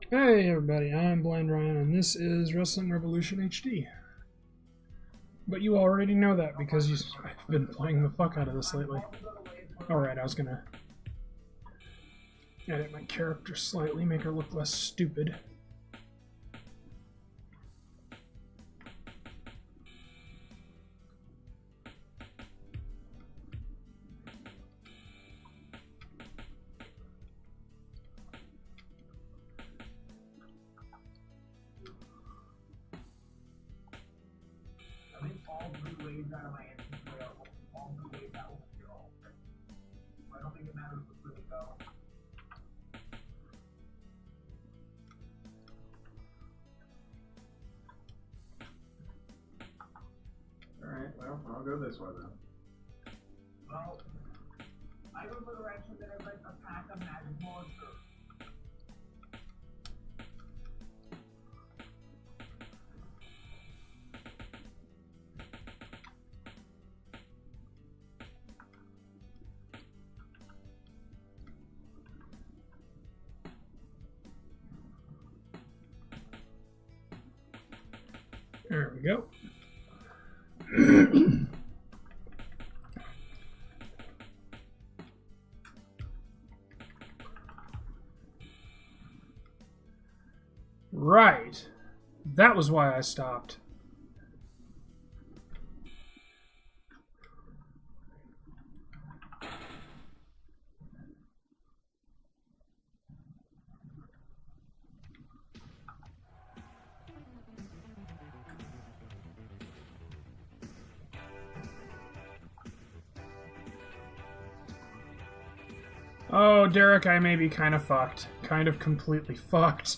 Hey everybody, I'm Blind Ryan and this is Wrestling Revolution HD. But you already know that because I've been playing the fuck out of this lately. Alright, I was gonna edit my character slightly, make her look less stupid. Alright, well, I'll go this way then. Well, I go for the direction that is like a pack of magic monsters. There we go. Right. That was why I stopped. Oh, Derek, I may be kind of fucked. Kind of completely fucked.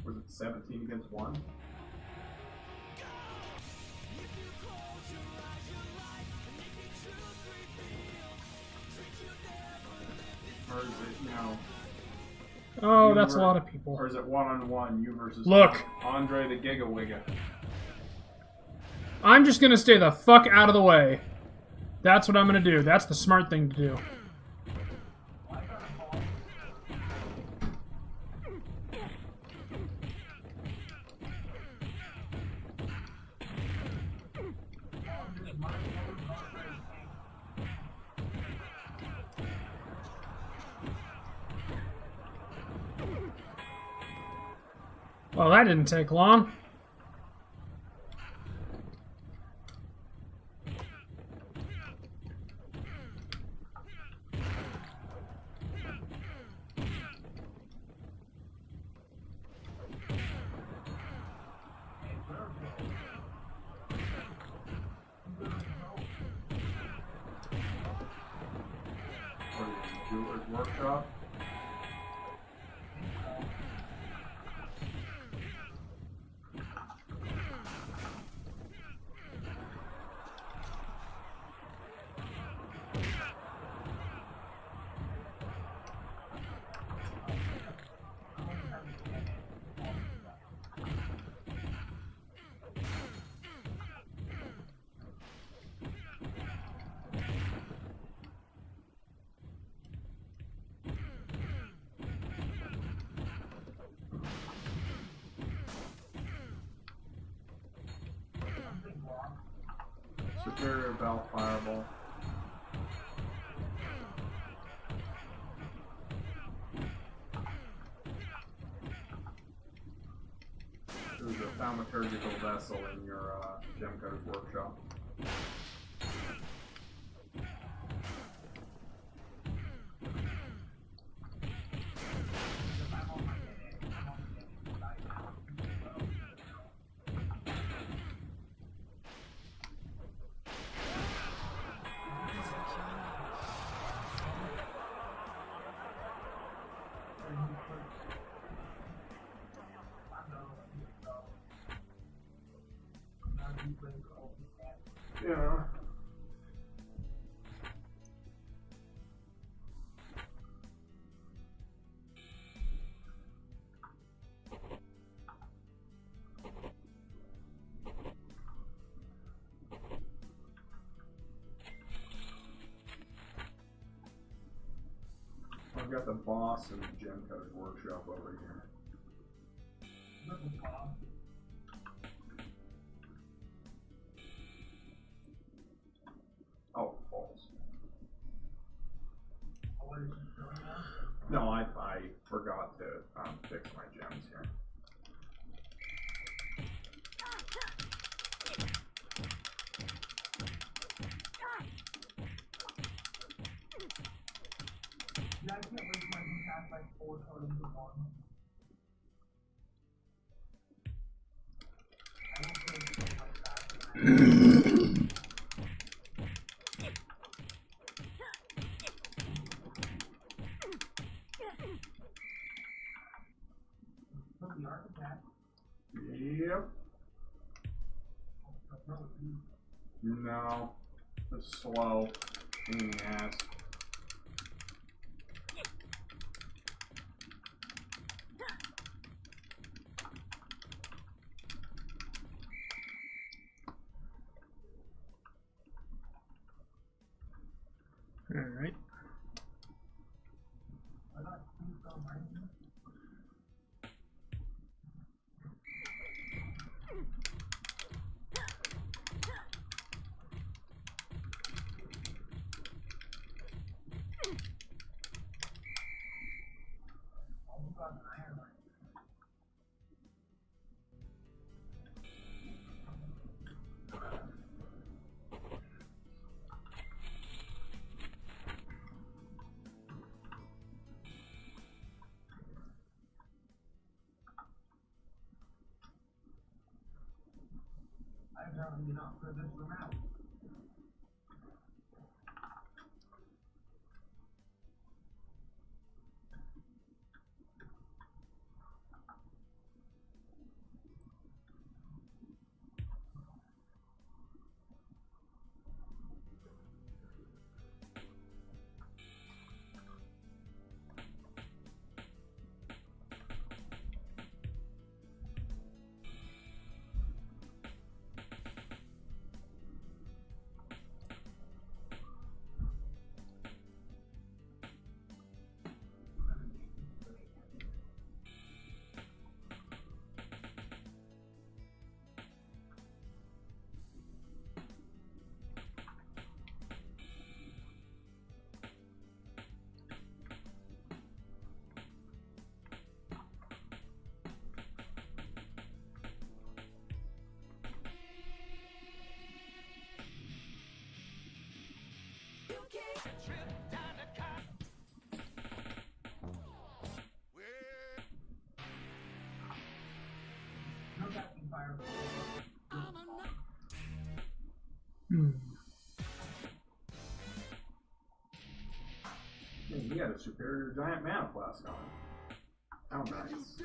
Was it 17 against 1? Or is it, Oh, that's a lot of people. Or is it 1-on-1, you versus Look. Andre the Giga Wigga? I'm just gonna stay the fuck out of the way. That's what I'm gonna do. That's the smart thing to do. Well, that didn't take long. Or the Jeweler's Workshop? Superior Belt Fireball. There's a thaumaturgical vessel in your Gemco's workshop. Yeah. I've got the boss and the gem cutter's workshop over here. Oh, balls. No, I forgot to fix my gems here. Yeah, I can't wait till I can cast like 4 totems at once. I don't feel so much faster. From the architect. Yep. No. It's slow. Pain in the ass. Alright. I apparently did not clear this room out. Man, he had a superior giant mana flask on him. How nice.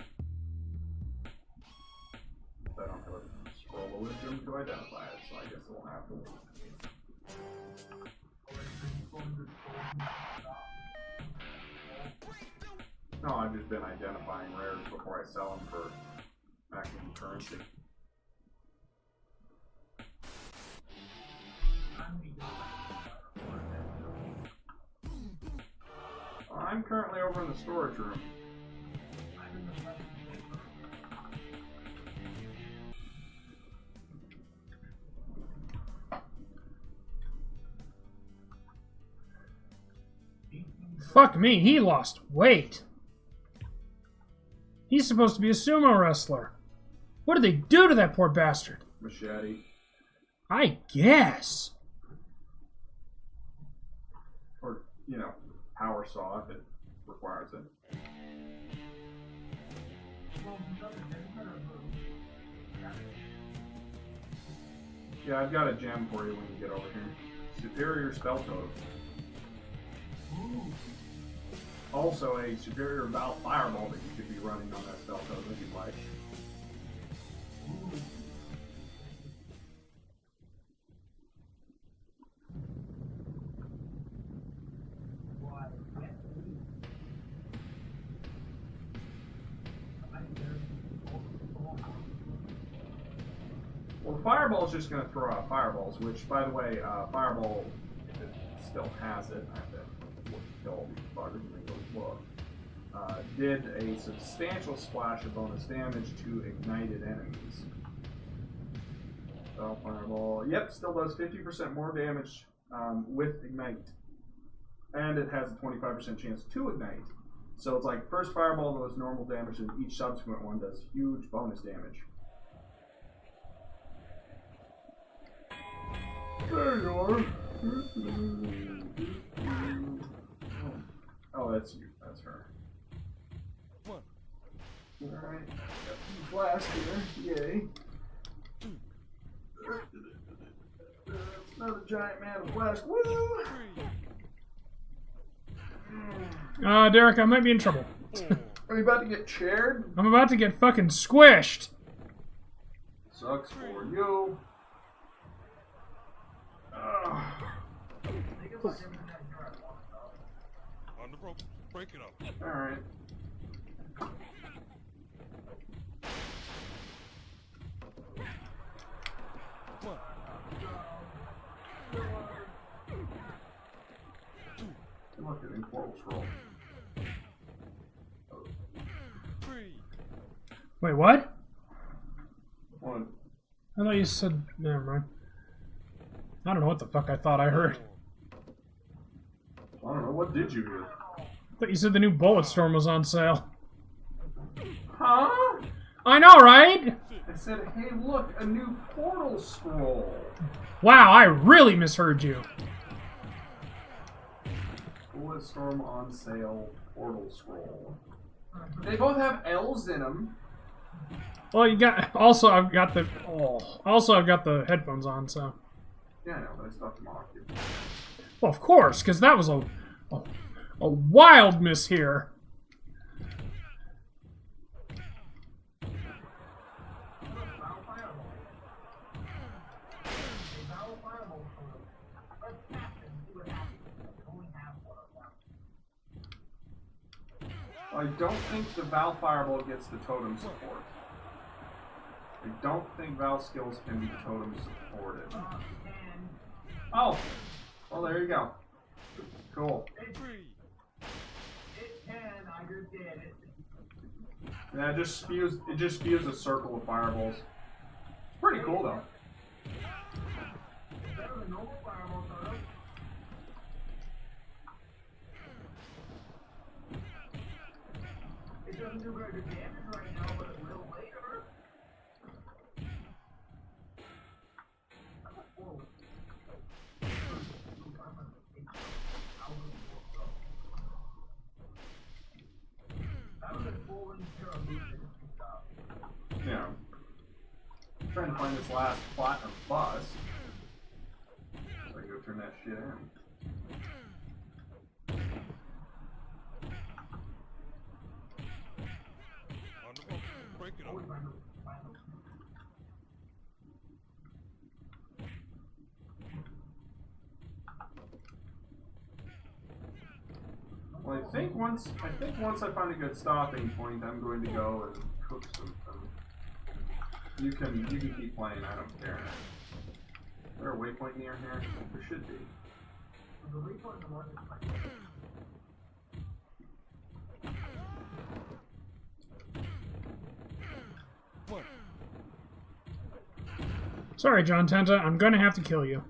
I don't have a scroll of wisdom to identify it, so I guess we'll have to wait. No, I've just been identifying rares before I sell them for maximum currency. I'm currently over in the storage room. Fuck me, he lost weight. He's supposed to be a sumo wrestler. What did they do to that poor bastard? Machete. I guess. Or, you know, power saw if it requires it. Yeah, I've got a gem for you when you get over here. Superior spell totem. Also a superior Val fireball that you could be running on that spell totem if you'd like. Well, the fireball is just going to throw out fireballs, which, by the way, fireball, if it still has it, I have to kill all these buggers and then go look, did a substantial splash of bonus damage to ignited enemies. So fireball, yep, still does 50% more damage with ignite, and it has a 25% chance to ignite. So it's like first fireball does normal damage, and each subsequent one does huge bonus damage. There you are. Oh, that's you. That's her. Alright. Got some flask here. Yay. That's another giant man of flask. Woo! Derek, I might be in trouble. Are you about to get chaired? I'm about to get fucking squished. Sucks for you. On the rope, break it up. Alright. Look at the portal scroll. Wait, what? What? I thought you said... Never mind. I don't know what the fuck I thought I heard. I don't know. What did you hear? I thought you said the new Bulletstorm was on sale. Huh? I know, right? I said, hey, look, a new portal scroll. Wow, I really misheard you. Bulletstorm on sale portal scroll. They both have L's in them. Well, you got... Also, I've got the... Oh, also, I've got the headphones on, so... Yeah, I know, but I still have to mock you. Well, of course, because that was a wild miss here. I don't think the Val Fireball gets the totem support. I don't think Val skills can be totem supported. Oh! Well, there you go. Cool. Yeah, it just spews a circle of fireballs. It's pretty cool though. It doesn't do very good damage right now, but it will later. Yeah. I'm trying to find this last platinum bus. So I can go turn that shit in. On the rope, break it up. Well, I think once I find a good stopping point, I'm going to go and cook something. You can keep playing. I don't care. Is there a waypoint near here? There should be. Sorry, John Tenta, I'm gonna have to kill you.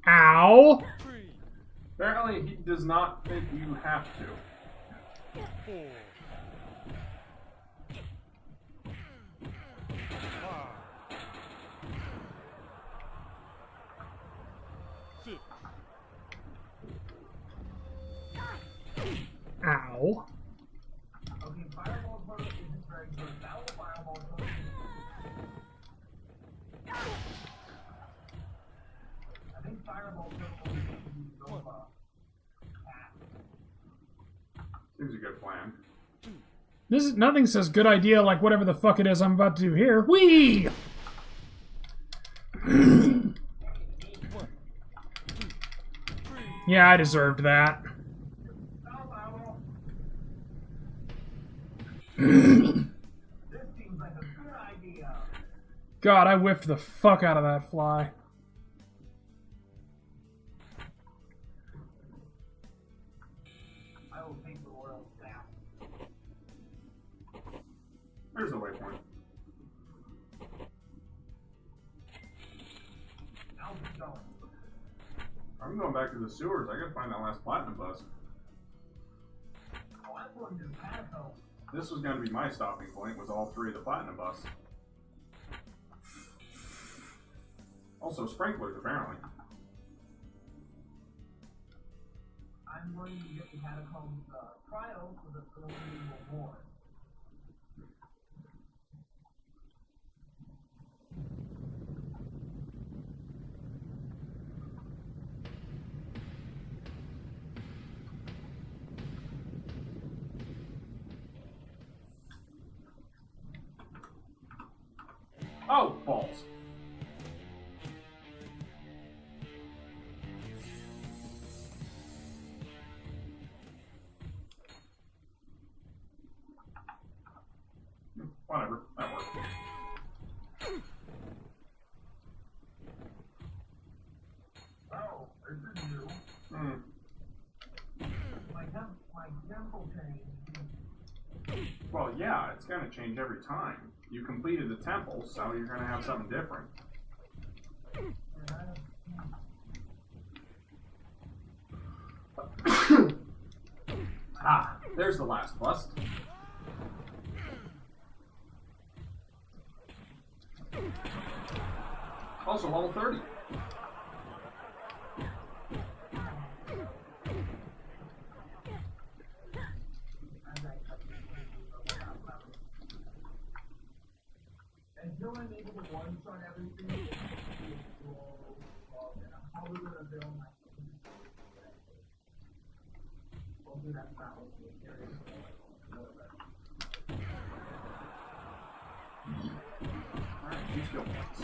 Ow! Apparently, he does not think you have to. Ow. Okay, fireball burst isn't very good. That will fireball burst. I think fireball burst will go Seems a good plan. This is, nothing says good idea like whatever the fuck it is I'm about to do here. Whee! Yeah, I deserved that. This seems like a good idea. God, I whiffed the fuck out of that fly. I will take the royal staff. There's the waypoint. How's it going? I'm going back to the sewers. I gotta find that last platinum bus. Oh, I'm going to the catacomb. This was gonna be my stopping point, was all three of the platinum bus. Also sprinklers, apparently. I'm going to get the catacombs trial for the preliminary reward. Oh, balls. Whatever, that worked. Oh, this is new. Hmm. My temple changed. Well, yeah, it's gonna change every time. You completed the temple, so you're gonna have something different. Ah, there's the last bust. Also level 30. Until I'm able to one-shot everything, I'm probably going to build my we'll do that battle. Alright, 2 skill points.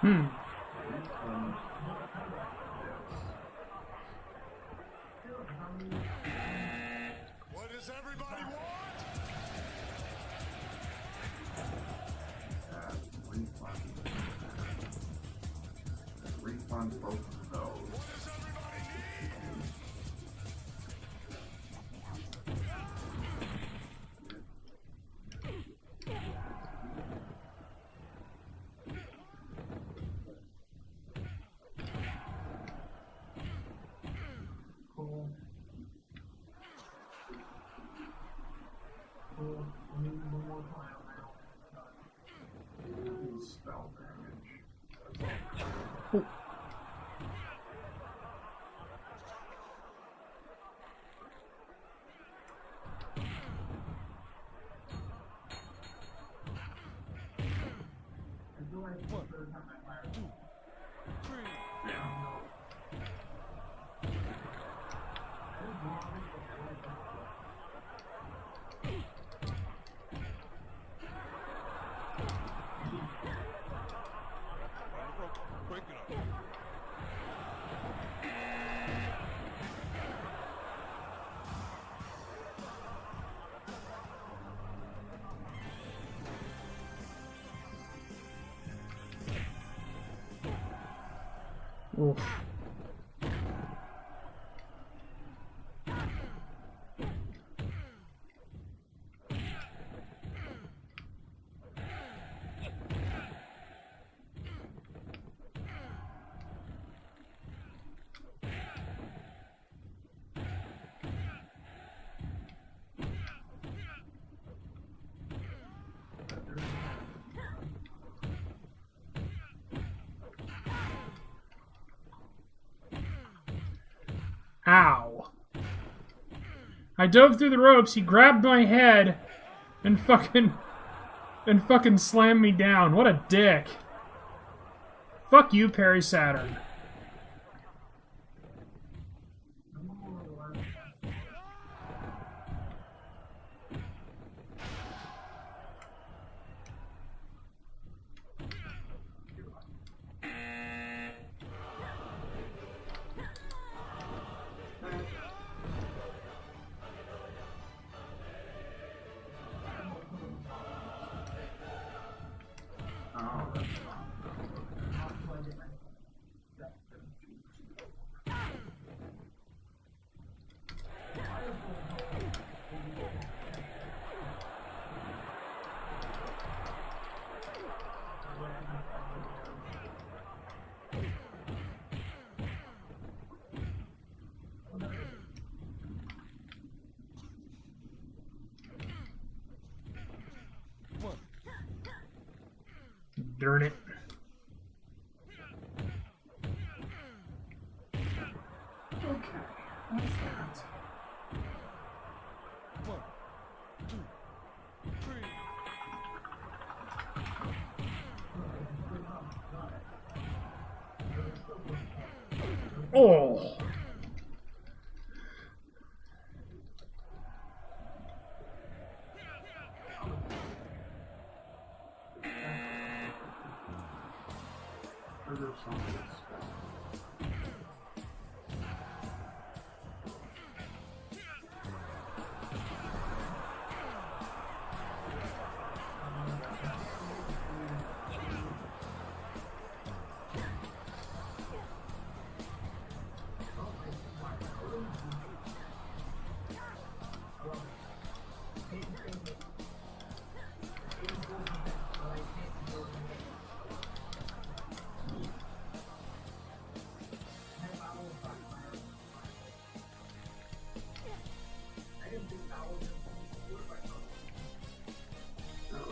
Hmm. What does everybody want? Refund both of those. What does everybody need? Cool. Cool. I need one more trial now. Spell damage. I feel like it's the third time I fire. 2, 3. Yeah. Break it up. Oof. Ow. I dove through the ropes, he grabbed my head and fucking slammed me down. What a dick. Fuck you, Perry Saturn. Oh, that's fine. darn it. Okay, that's that. 1, 2, 3. Oh! Trigger something spell.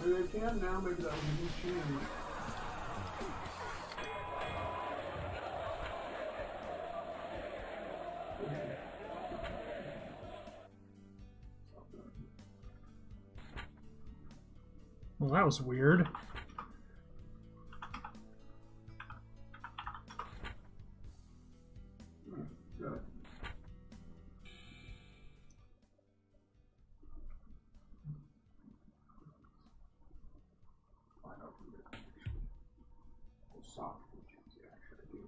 Maybe I can now, maybe that was a new change. Well, that was weird. Good. Find out from there. Soft features, actually.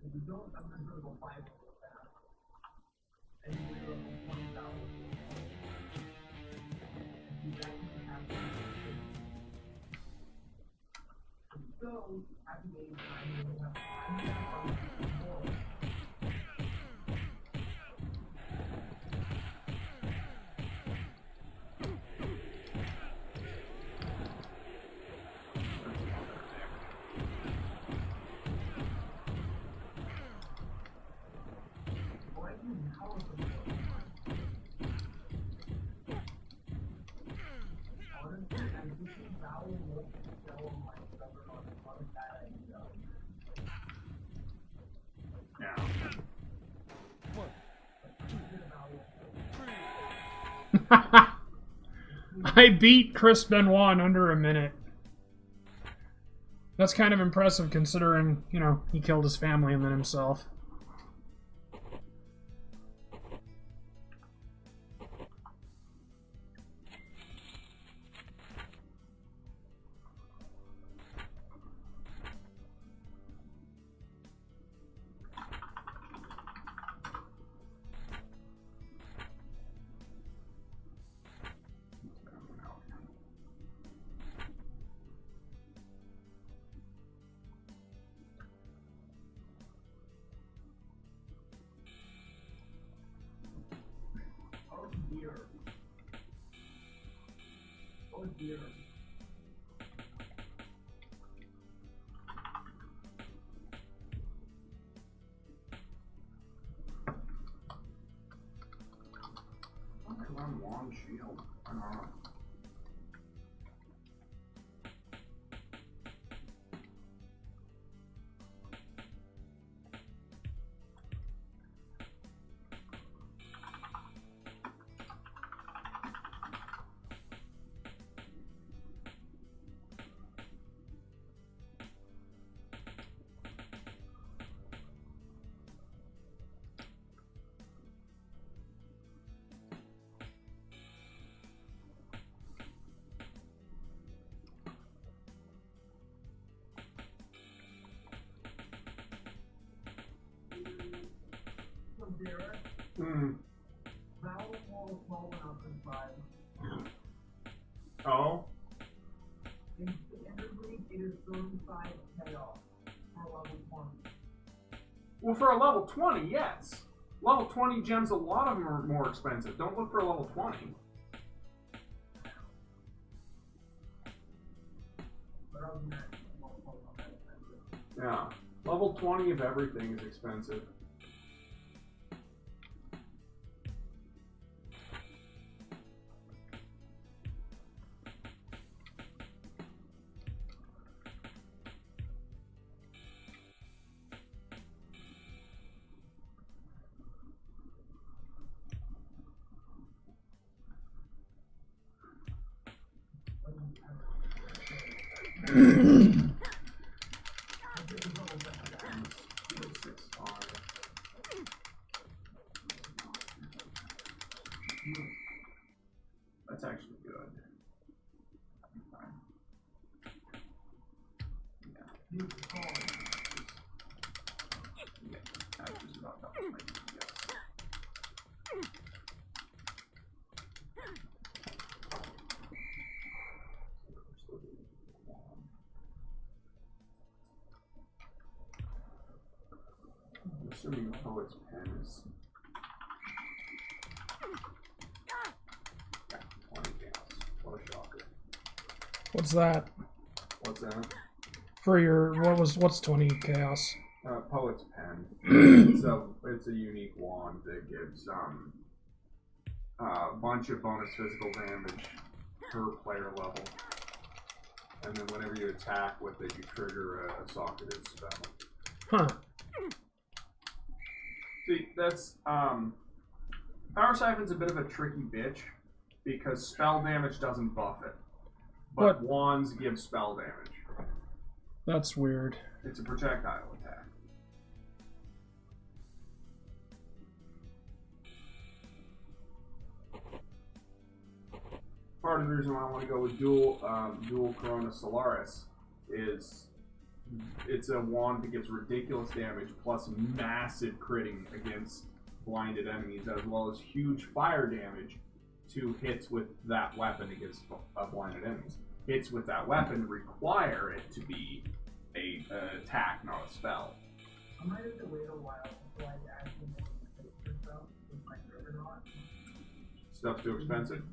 If you don't, I'm going to go 5 and you go 20,000. You actually have to so, happy days, I'm more. Yeah. 1, 2, 3. I beat Chris Benoit in under a minute. That's kind of impressive considering, you know, he killed his family and then himself. Oh dear. Because I'm Wand Shield. I don't know. Doer. Hmm. Vowel wall small enough inside. Oh? In standard breed, it is 35 chaos for level 20. Well, for a level 20, yes. Level 20 gems, a lot of them are more expensive. Don't look for a level 20. But other than that, level 20 not that expensive. Yeah. Level 20 of everything is expensive. That's actually good. Yeah. Yeah, that's just about double my DPS. I'm assuming the poet's pen is. Yeah, 20 chaos. What a shocker. What's that? What's that? For your what's 20 chaos? Poet's pen. It's a unique wand that gives a bunch of bonus physical damage per player level, and then whenever you attack with it, you trigger a socketed spell. Huh. See, that's Power Siphon's a bit of a tricky bitch because spell damage doesn't buff it, but What? wands give spell damage. That's weird. It's a projectile attack. Part of the reason why I want to go with dual Corona Solaris is it's a wand that gives ridiculous damage plus massive critting against blinded enemies, as well as huge fire damage to hits with that weapon against blinded enemies. Hits with that weapon require it to be an attack, not a spell. I might have to wait a while until I actually make the stuff with my Juggernaut. Stuff's too expensive.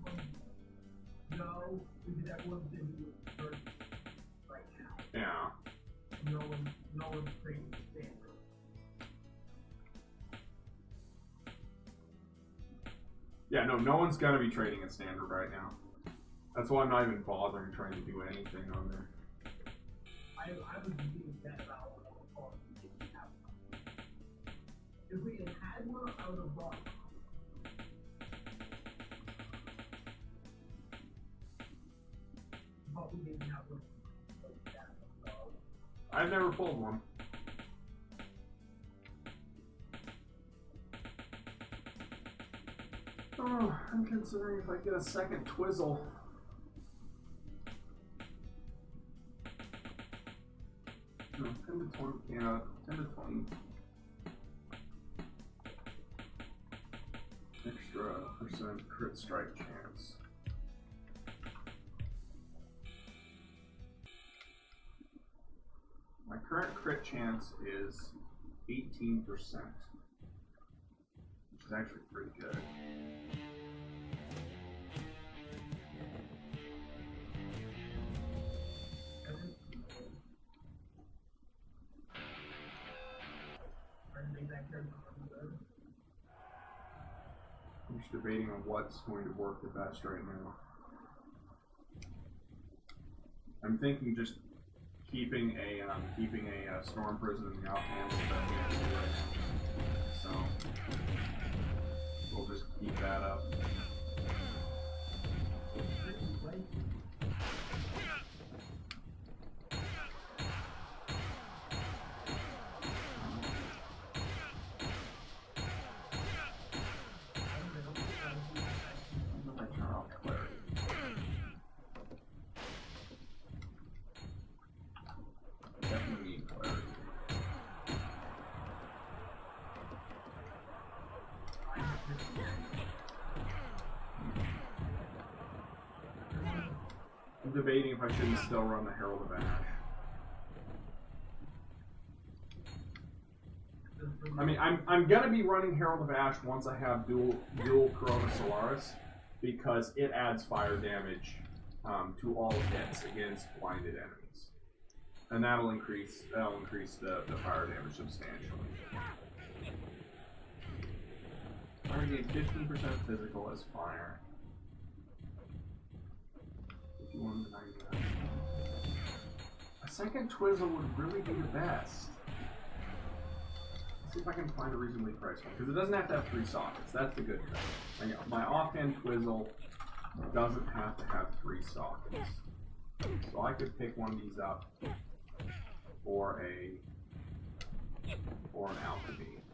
No, because everyone's going to do it first right now. Yeah. No one's trading standard. Yeah, no one's gonna be trading at standard right now. That's why I'm not even bothering trying to do anything on there. I was thinking that about what we didn't have one. If we had one out of the box, but we didn't have one like that, so. I've never pulled one. Oh, I'm considering if I get a second Twizzle. No, 10 to 20, yeah, 10 to 20. Extra % crit strike chance. My current crit chance is 18%, which is actually pretty good. I'm just debating on what's going to work the best right now. I'm thinking just keeping a storm prison in the offhand is the best way to do it. So we'll just keep that up. I'm gonna turn off clarity. Definitely need clarity. I'm debating if I shouldn't still run the Herald of Ash. I mean, I'm gonna be running Herald of Ash once I have dual Corona Solaris, because it adds fire damage to all hits against blinded enemies, and that'll increase the fire damage substantially. I gain 15% physical as fire. 51 to 99. A second Twizzle would really be the best. Let's see if I can find a reasonably priced one, because it doesn't have to have 3 sockets. That's the good thing. My offhand Twizzle doesn't have to have 3 sockets. So I could pick one of these up for an alchemy.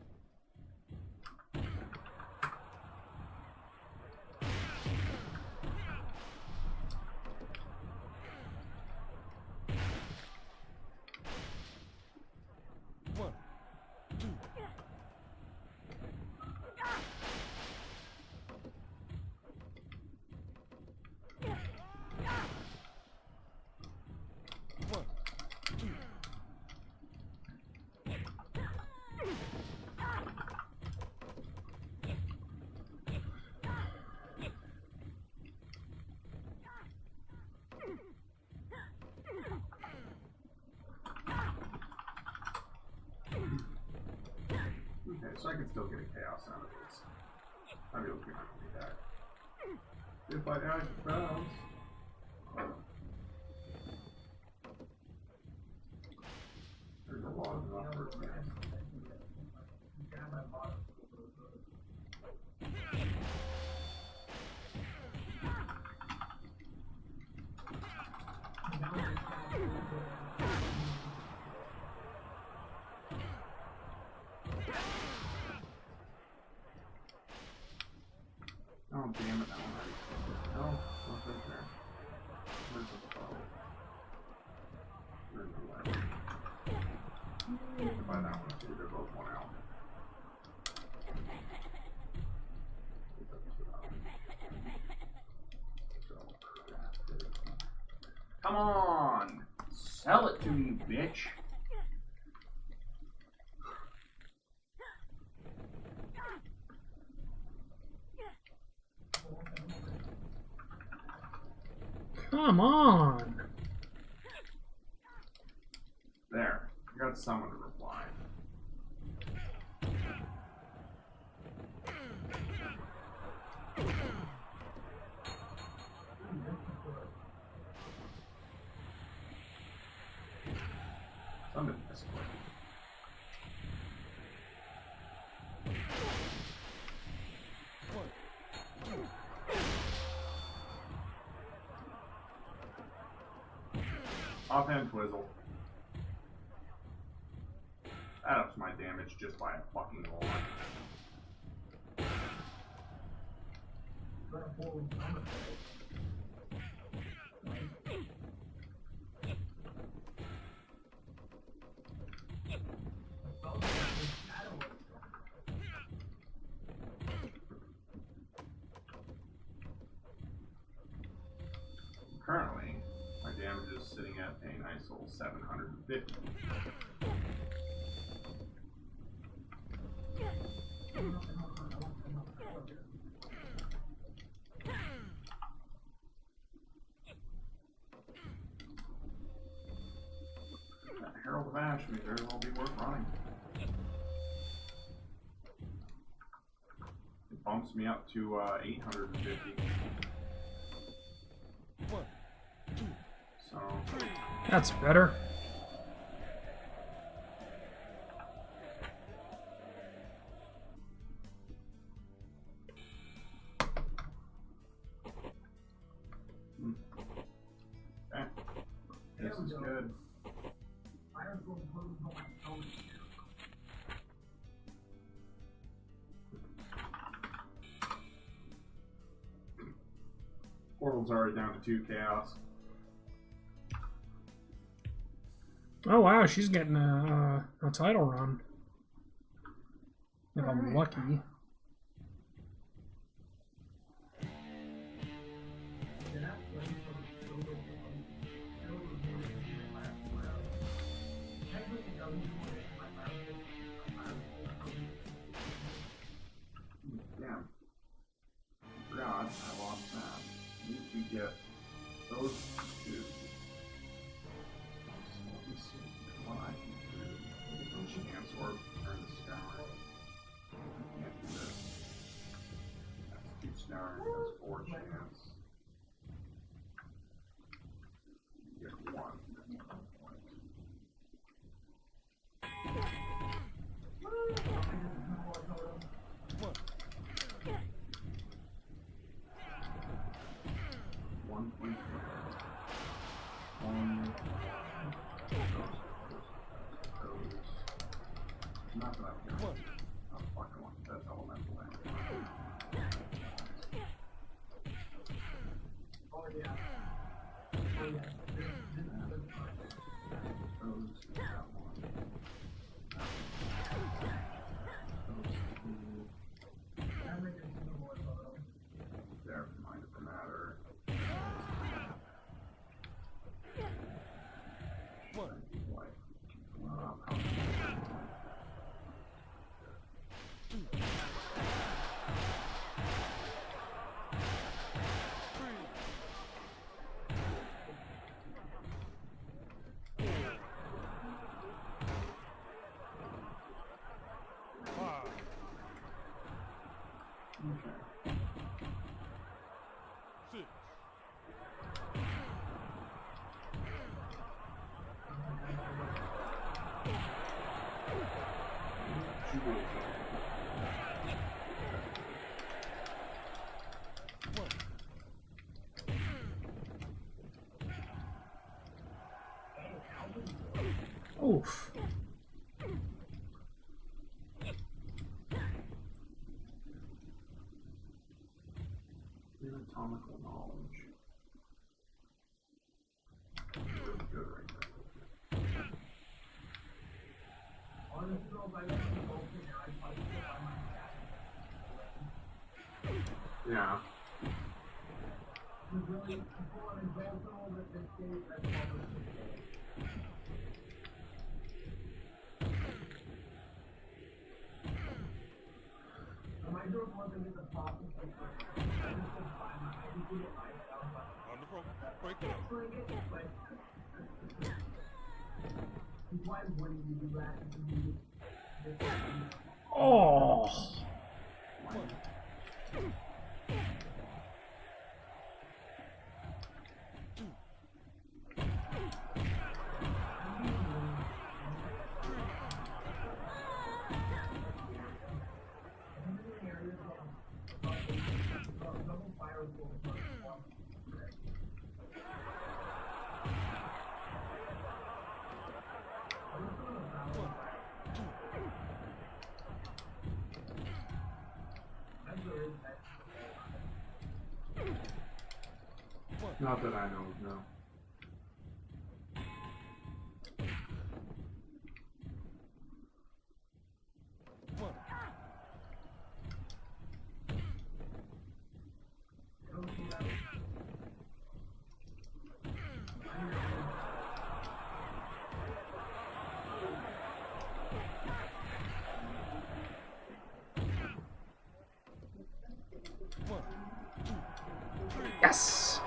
Okay, so I can still get a chaos out of this. I'll be okay with that. If I add bounce. There's a lot of numbers there. Oh, damn it, that one already. No, not right there. Where's the bow? Where's the leg? I can buy that one too, they're both 1 out. Come on! Sell it to me, bitch! Come on! There. I got someone to reply. Somebody escort. Offhand Twizzle. That ups my damage just by a fucking lot. Currently, my damage is sitting at a nice little 750. That Herald of Ash may very well be worth running. It bumps me up to 850. So That's better. okay. This is good. Portal's already down to 2 chaos. Oh wow, she's getting a title run. If I'm lucky. I lost that. We get those two. Let me see what I can do. Get no chance or turn the scour. I can't do this. That's 2 scouring, that's 4 chance. Get 1. Not that I care. I fucking want that elemental land. Oh yeah. Oh yeah. Those, that one. Those two. That makes it even more total. There, mind the matter. One. Like, okay. 6. Oof. Anatomical knowledge. Really good right there. Honestly, though, if I let you go for now, I'd probably still buy my cat. Yeah. Because really, people want to advance a little bit this game, that's all this is. My group wasn't in the process of I just did fine. I just did it myself, but On the program. Break it up. doing it, but why wouldn't you do that if you do this? Oh. Double fire will Not that I know of, no. One. One. 2. 3. Yes.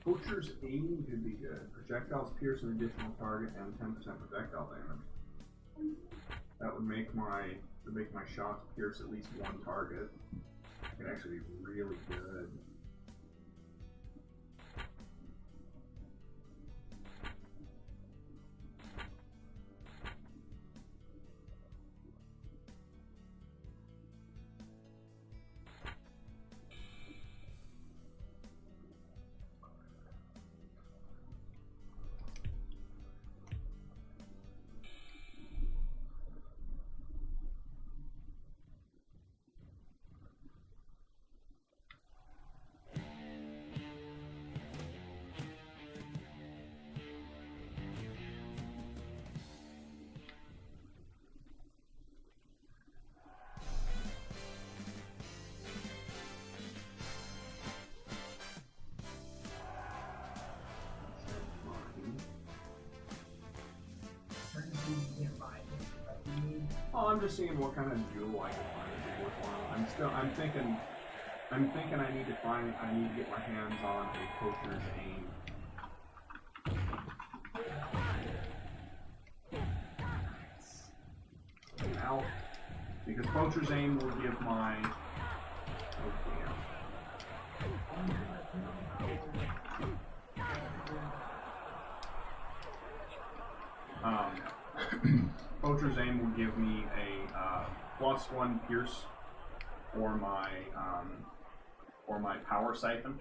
Butcher's aiming could be good. Projectiles pierce an additional target and 10% projectile damage. That would make my shots pierce at least 1 target. It could actually be really good. Oh, I'm just seeing what kind of jewel I can find as a worthwhile. I'm thinking I need to get my hands on a poacher's aim. Now, because poacher's aim will give my... Oh, damn. Poacher's aim will give me a +1 pierce for my power siphon.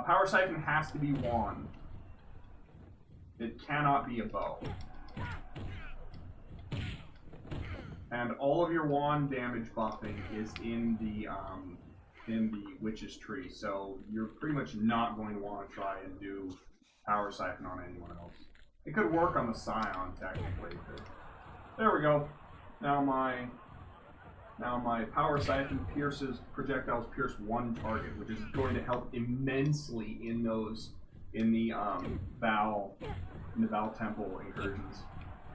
Power siphon has to be wand. It cannot be a bow. And all of your wand damage buffing is in the witch's tree, so you're pretty much not going to want to try and do power siphon on anyone else. It could work on the scion technically, but there we go. Now my power siphon projectiles pierce one target, which is going to help immensely in the Val Temple incursions.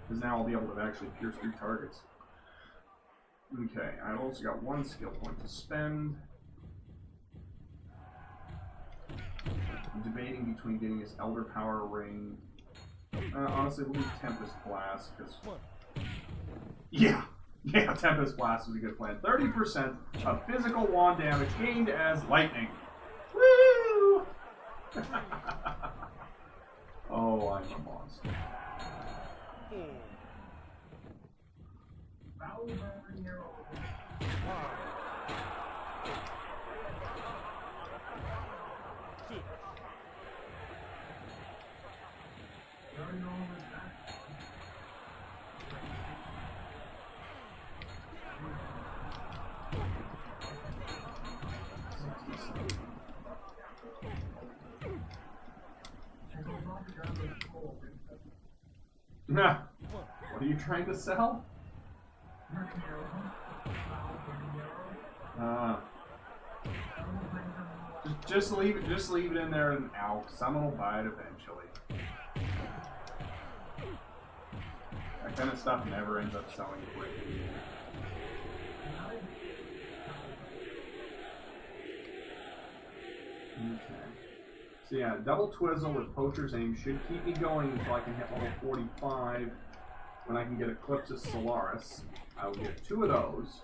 Because now I'll be able to actually pierce 3 targets. Okay, I've also got 1 skill point to spend. I'm debating between getting this Elder Power Ring. Honestly, we'll do Tempest Blast, because... Yeah, Tempest Blast was a good plan. 30% of physical wand damage gained as lightning. Woo! Oh, I'm a monster. What are you trying to sell? Just leave it in there and out. Someone will buy it eventually. That kind of stuff never ends up selling quickly. Okay. So yeah, double twizzle with poacher's aim should keep me going until I can hit level 45. When I can get Eclipsis Solaris, I will get 2 of those,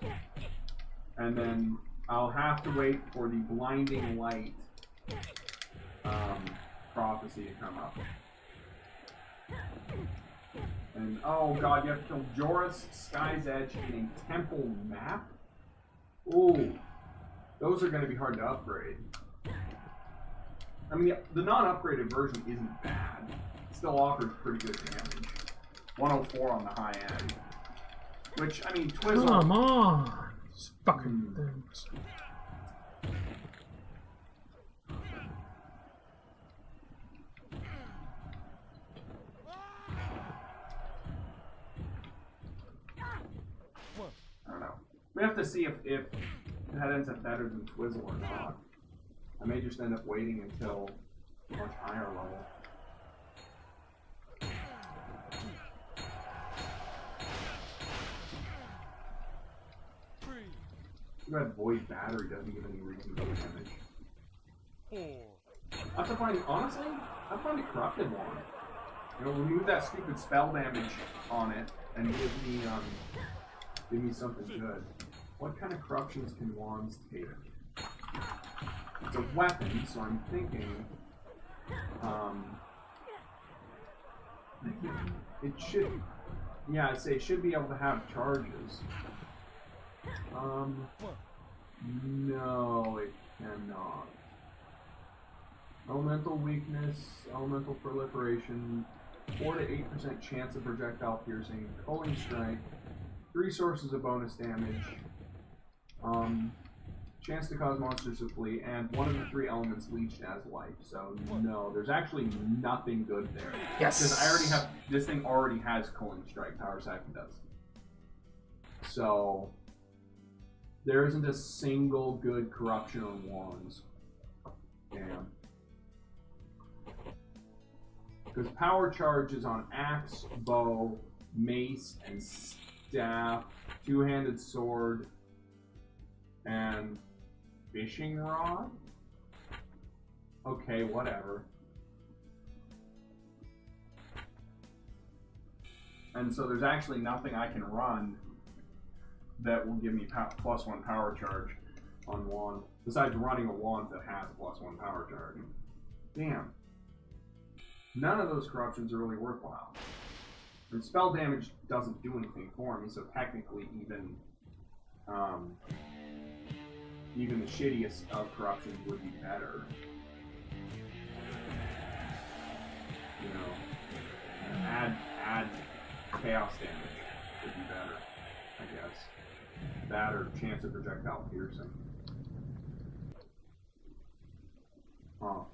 and then I'll have to wait for the blinding light prophecy to come up. And oh god, you have to kill Joris, Sky's Edge, and a temple map? Ooh, those are going to be hard to upgrade. I mean, the non-upgraded version isn't bad. It still offers pretty good damage. 104 on the high end. Which, I mean, Twizzle... Come on! These fucking things. I don't know. We have to see if that ends up better than Twizzle or not. I may just end up waiting until a much higher level. Too bad Void Battery doesn't give any reasonable damage. I have to find, honestly, I find a corrupted one. You know, remove that stupid spell damage on it and give me something good. What kind of corruptions can wands take? It's a weapon, so I'm thinking, it should, yeah, I'd say it should be able to have charges. No, it cannot. Elemental weakness, elemental proliferation, 4 to 8% chance of projectile piercing, culling strike, 3 sources of bonus damage, chance to cause monsters to flee, and 1 of the 3 elements leached as life. So no, there's actually nothing good there. Yes. Because I already have, this thing already has culling strike. Power Siphon does. So there isn't a single good corruption on wands. Damn. Because power charge is on axe, bow, mace, and staff, two-handed sword, and fishing rod? Okay, whatever. And so there's actually nothing I can run that will give me +1 power charge on wand, besides running a wand that has +1 power charge. Damn. None of those corruptions are really worthwhile. And spell damage doesn't do anything for me, so technically even even the shittiest of corruptions would be better. You know, add chaos damage would be better, I guess. That or chance of projectile piercing. Huh.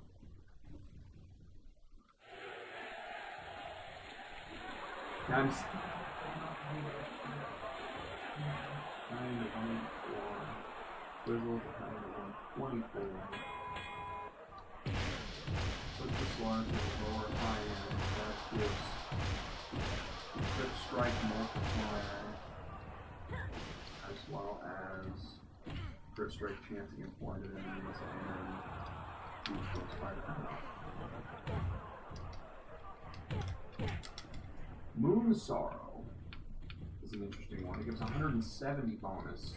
Times 9-1-4. Grizzle behind the 124. Put the slug in the lower high end. That gives crit strike multiplier, as well as crit strike chance against blinded enemies and close fighter. Moon Sorrow is an interesting one. It gives 170 bonus.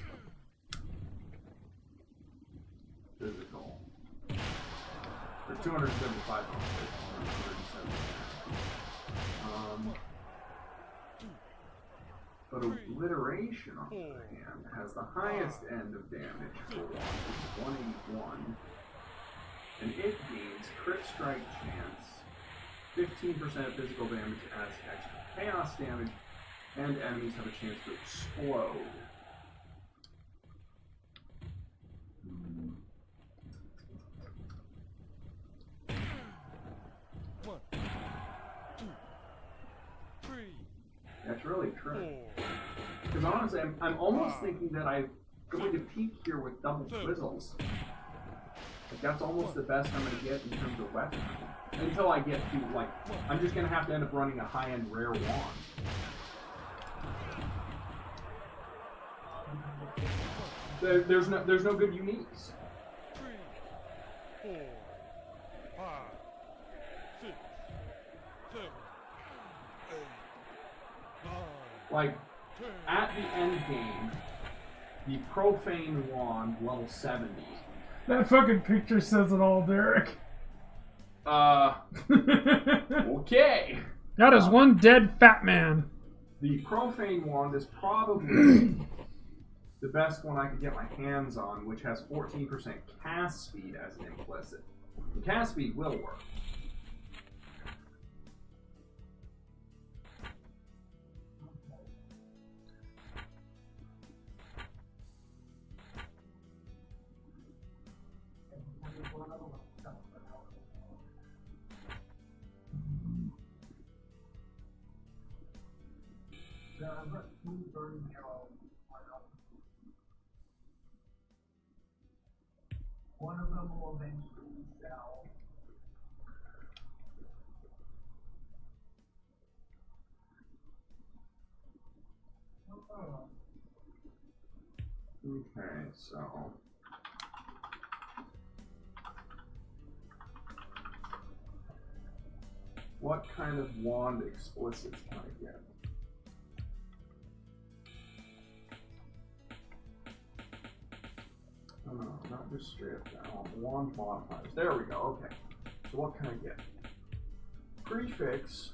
Physical. Or 275 bonus. 170. But Obliteration, on the other hand, has the highest end of damage for one, which is 181. And it gains crit strike chance, 15% physical damage as extra chaos damage, and enemies have a chance to explode. One, two, three. That's really true. Because honestly, I'm almost thinking that I'm going to peak here with double twizzles. Like, that's almost the best I'm going to get in terms of weapons. Until I get to, like, I'm just going to have to end up running a high-end rare wand. There's no good uniques. 3, 4, 5, 6, 7, 8, 9. Like, at the end game, the Profane Wand, level 70. That fucking picture says it all, Derek. Okay. That is one dead fat man. The Profane Wand is probably the best one I could get my hands on, which has 14% cast speed as an implicit. The cast speed will work. I've got 2 burning arrows. One of them will eventually sell. Okay, so what kind of wand explicits can I get? Oh no, not just straight up down. Wand modifiers. There we go, okay. So what can I get? Prefix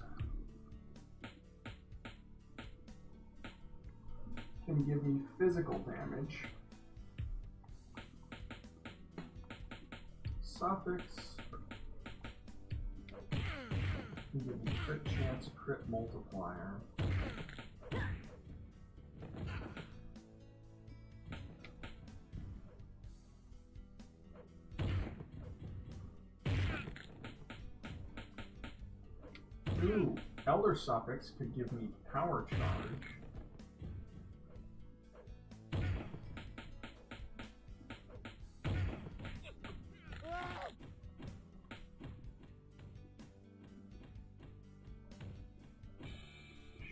can give me physical damage. Suffix can give me crit chance, crit multiplier. Ooh, Elder Suffix could give me power charge.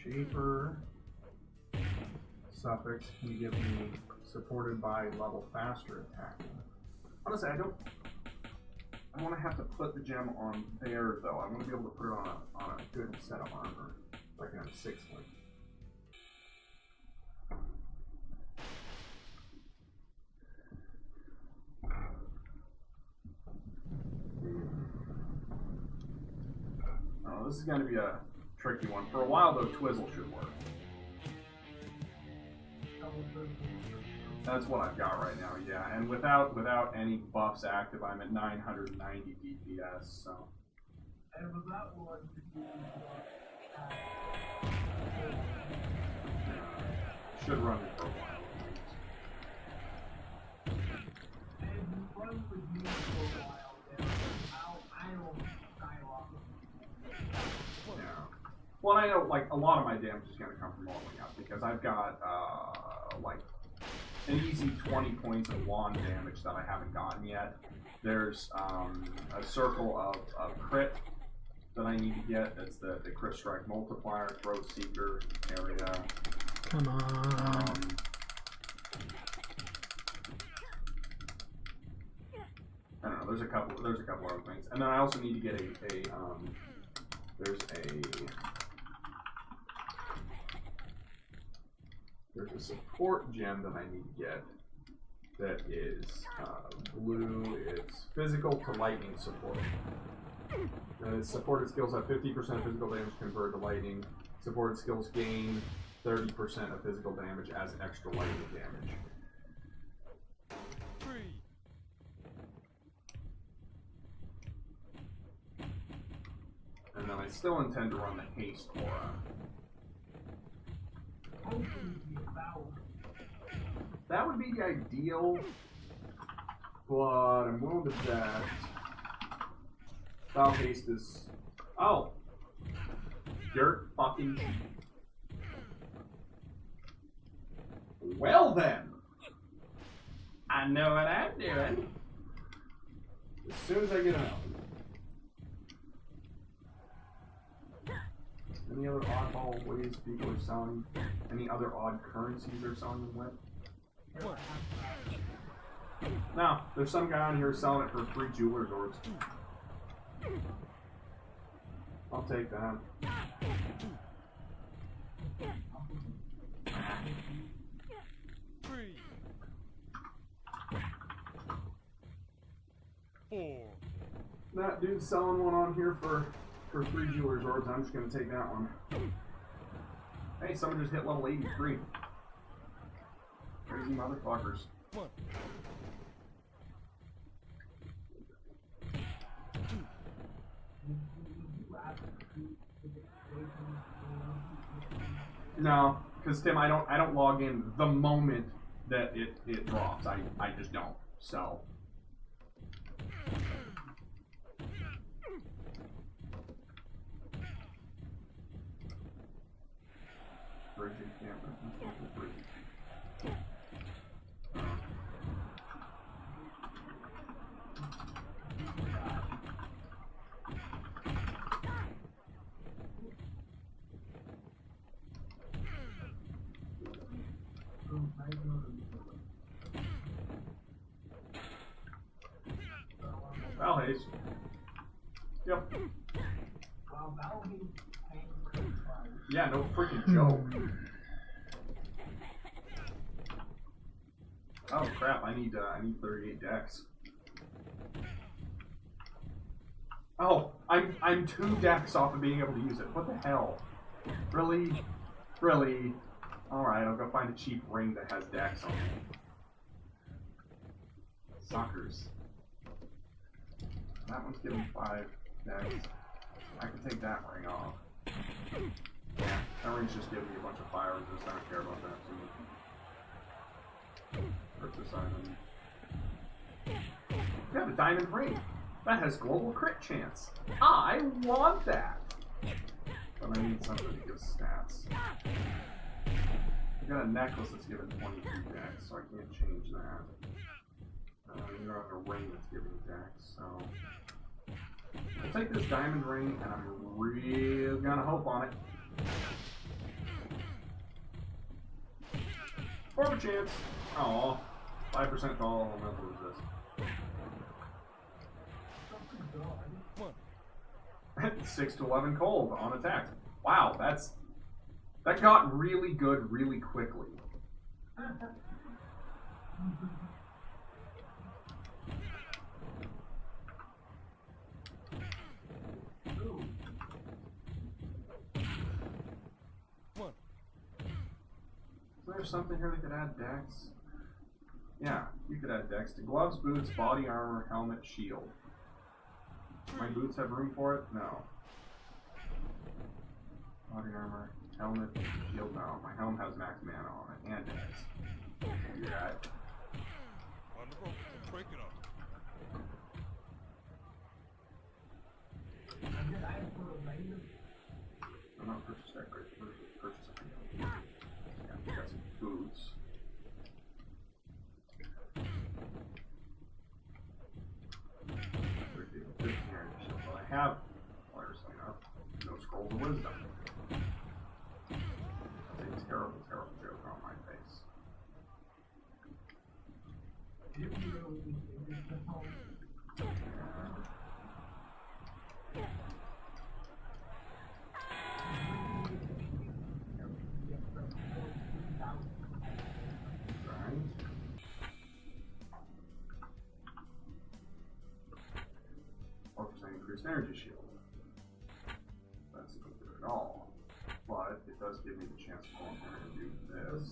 Shaper. Suffix can give me supported by level faster attacking. Honestly, I want to have to put the gem on there though. I want to be able to put it on a good set of armor, like on a 6 link. Oh, this is going to be a tricky one. For a while though, Twizzle should work. That's what I've got right now, yeah. And without any buffs active, I'm at 990 DPS, so. And with that one, Should run it for a while. and you run with me for a while, then I'll skyrocket. Yeah. Well, and I know, like, a lot of my damage is going to come from leveling up, because I've got, like, an easy 20 points of wand damage that I haven't gotten yet. There's a circle of crit that I need to get. That's the crit strike multiplier, throat seeker area. Come on. I don't know. There's a couple other things, and then I also need to get there's a support gem that I need to get that is blue. It's physical to lightning support. And its supported skills have 50% of physical damage converted to lightning. Supported skills gain 30% of physical damage as extra lightning damage. 3, And then I still intend to run the haste aura. That would be the ideal, but I'm willing to bet Foul haste is. Oh! You're fucking cheap. Well then! I know what I'm doing. As soon as I get out. Any other oddball ways people are selling? Any other odd currencies they're selling them with? No, there's some guy on here selling it for 3 jeweler's orbs. I'll take that. 3, 4, That dude's selling one on here for 3 jeweler's orbs. I'm just gonna take that one. Hey, someone just hit level 83. Crazy motherfuckers. 1, 2. No, because Tim, I don't log in the moment that it drops. I just don't. So. Bridging camera. Val haste. Yep. Yeah, no freaking joke. Oh crap! I need 38 decks. Oh, I'm 2 decks off of being able to use it. What the hell? Really? Really? All right, I'll go find a cheap ring that has decks on it. Suckers. That one's giving 5 decks. I can take that ring off. Yeah, that ring's just giving me a bunch of fire resist. I don't care about that too much. Purchase item. Yeah, the diamond ring. That has global crit chance. I want that. But I need something to give stats. I got a necklace that's giving 22 decks, so I can't change that. You don't have a ring that's giving decks, so. I'll take this diamond ring, and I'm really gonna hope on it. More of a chance. Aw. 5% to all elemental resist. One. 6 to 11 cold on attack. Wow, that got really good really quickly. One. Is there something here that could add dex? Yeah, you could add dex to gloves, boots, body armor, helmet, shield. My boots have room for it? No. Body armor, helmet, shield, no. My helm has max mana on it, and dex. Yeah. On the rope. Break it up. I'm not purchase that great. Purchase a field. Yeah, we got some boots. So I have players sign up. No scrolls of wisdom. That's a terrible, terrible joke on my face. Right. 4% increased energy shield. That's not good at all. But it does give me the chance to go in here and do this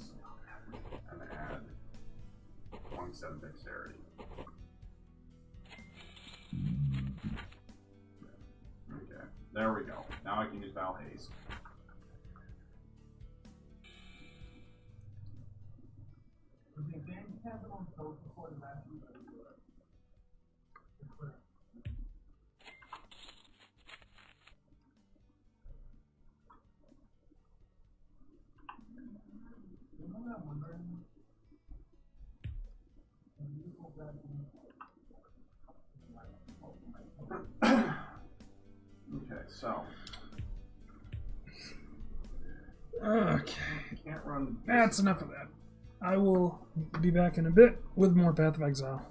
and add 27 dexterity. Okay, there we go. Now I can use Val Haste. Okay, so Okay. can't run. That's enough of that. I will be back in a bit with more Path of Exile.